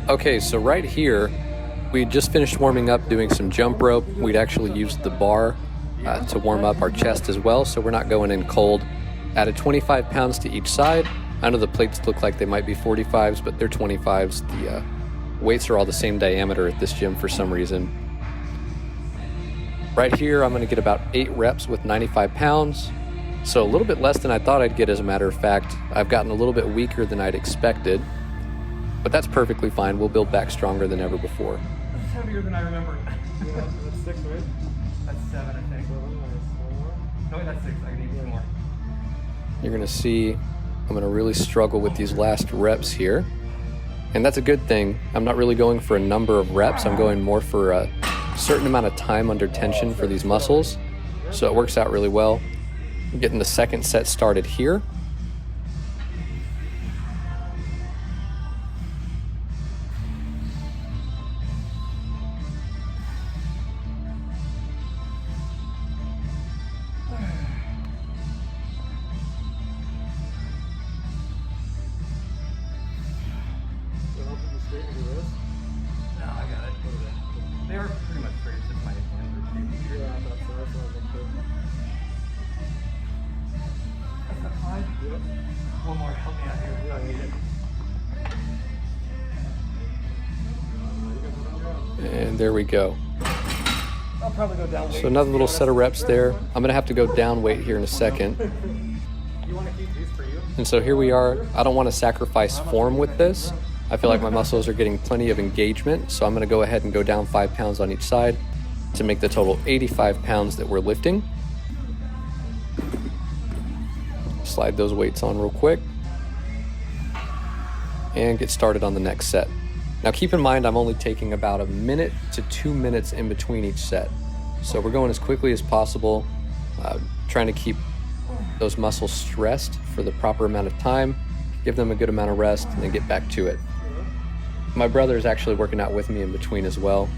Okay, so right here, we just finished warming up doing some jump rope. We'd actually used the bar to warm up our chest as well, so we're not going in cold. Added 25 pounds to each side. I know the plates look like they might be 45s, but they're 25s. The weights are all the same diameter at this gym for some reason. Right here, I'm gonna get about 8 reps with 95 pounds. So a little bit less than I thought I'd get, as a matter of fact. I've gotten a little bit weaker than I'd expected, but that's perfectly fine. We'll build back stronger than ever before. That's heavier than I remembered. Yeah, that's 6, right? That's 7, I think. No, that's 6. I need 2 more. You're gonna see I'm gonna really struggle with these last reps here. And that's a good thing. I'm not really going for a number of reps. I'm going more for a certain amount of time under tension for these muscles. So it works out really well. I'm getting the second set started here. No, I got it. They were pretty much straight, just my hands were shaped. Yeah, that's what I was thinking. That's not fine. Yep. One more, help me out here. Yeah, I need it. And there we go. I'll probably go down weight. So another little set of reps there. I'm gonna have to go down weight here in a second. You want to keep these for you? And so here we are. I don't want to sacrifice form with this. I feel like my muscles are getting plenty of engagement, so I'm gonna go ahead and go down 5 pounds on each side to make the total 85 pounds that we're lifting. Slide those weights on real quick and get started on the next set. Now keep in mind, I'm only taking about 1 minute to 2 minutes in between each set. So we're going as quickly as possible, trying to keep those muscles stressed for the proper amount of time, give them a good amount of rest, and then get back to it. My brother is actually working out with me in between as well.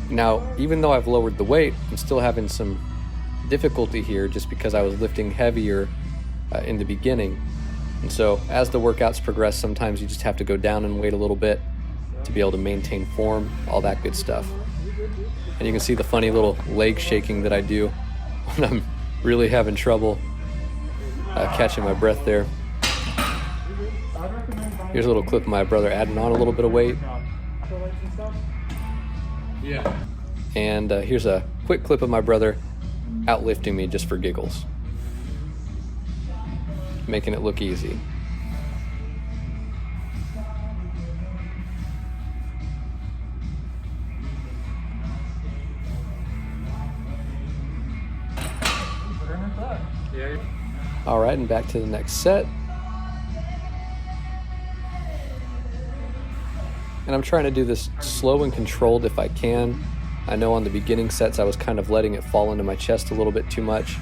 Now, even though I've lowered the weight, I'm still having some difficulty here just because I was lifting heavier in the beginning. And so as the workouts progress, sometimes you just have to go down and weight a little bit to be able to maintain form, all that good stuff. And you can see the funny little leg shaking that I do when I'm really having trouble catching my breath there. Here's a little clip of my brother adding on a little bit of weight. Yeah. And here's a quick clip of my brother outlifting me just for giggles, making it look easy. Yeah. All right, and back to the next set. And I'm trying to do this slow and controlled if I can. I know on the beginning sets I was kind of letting it fall into my chest a little bit too much.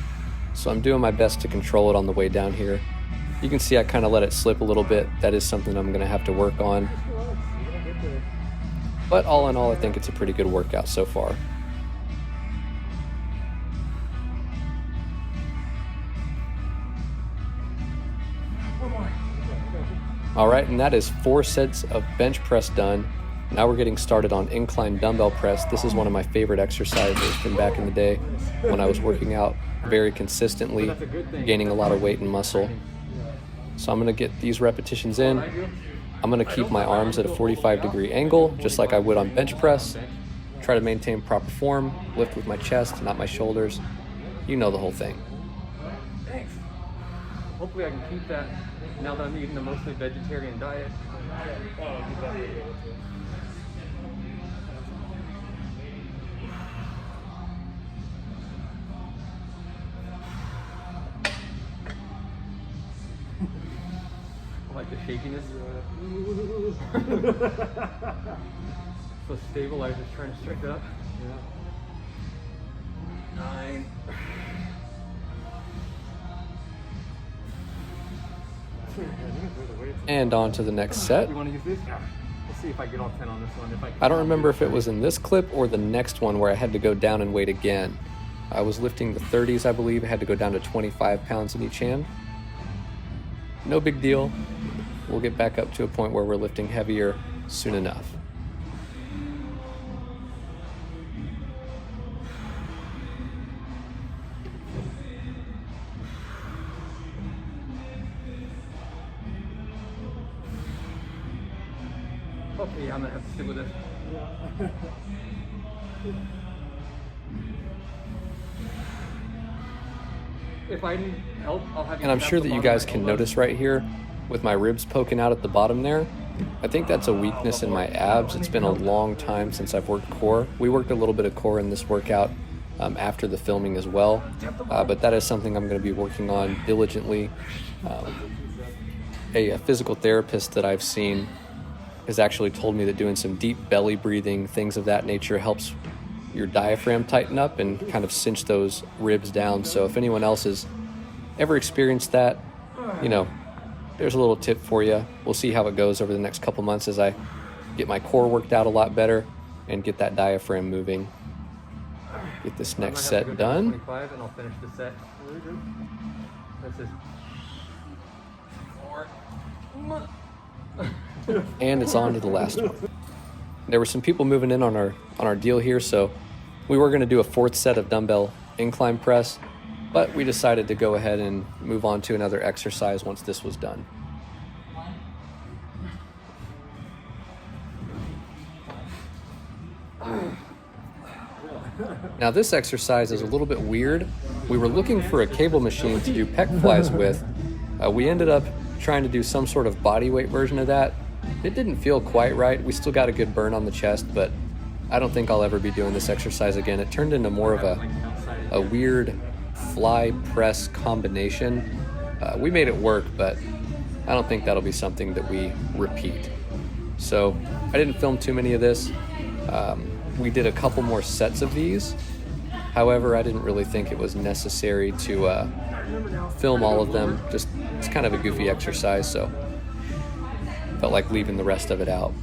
So I'm doing my best to control it on the way down here. You can see I kind of let it slip a little bit. That is something I'm going to have to work on. But all in all, I think it's a pretty good workout so far. All right, and that is 4 sets of bench press done. Now we're getting started on incline dumbbell press. This is one of my favorite exercises from back in the day when I was working out very consistently, gaining a lot of weight and muscle. So I'm gonna get these repetitions in. I'm gonna keep my arms at a 45-degree angle, just like I would on bench press. Try to maintain proper form, lift with my chest, not my shoulders. You know the whole thing. Thanks. Hopefully I can keep that now that I'm eating a mostly vegetarian diet. Like the shakiness. So stabilizer's trying to stretch up. Yeah. 9. And on to the next set. You want to use this? Yeah. Let's see if I get all 10 on this one. I don't remember if it was in this clip or the next one where I had to go down and weight again. I was lifting the 30s, I believe. I had to go down to 25 pounds in each hand. No big deal. we'll get back up to a point where we're lifting heavier soon enough. Okay, yeah, I'm gonna have to stick with this. If I need help, I'll have you. And I'm tap sure the that you bottom of guys my can elbow. notice right here with my ribs poking out at the bottom there. I think that's a weakness in my abs. It's been a long time since I've worked core. We worked a little bit of core in this workout after the filming as well, but that is something I'm going to be working on diligently. A physical therapist that I've seen has actually told me that doing some deep belly breathing, things of that nature, helps your diaphragm tighten up and kind of cinch those ribs down. So if anyone else has ever experienced that, you know, there's a little tip for you. We'll see how it goes over the next couple months as I get my core worked out a lot better and get that diaphragm moving. Get this I might next have to go set down to done. 25 and I'll finish the set. Very good. This is 4. And it's on to the last one. There were some people moving in on our deal here, so we were going to do a 4th set of dumbbell incline press, but we decided to go ahead and move on to another exercise once this was done. Now this exercise is a little bit weird. We were looking for a cable machine to do pec flies with. We ended up trying to do some sort of body weight version of that. It didn't feel quite right. We still got a good burn on the chest, but I don't think I'll ever be doing this exercise again. It turned into more of a weird fly press combination. We made it work, but I don't think that'll be something that we repeat. So I didn't film too many of this. We did a couple more sets of these. However, I didn't really think it was necessary to film all of them. Just, it's kind of a goofy exercise, so felt like leaving the rest of it out.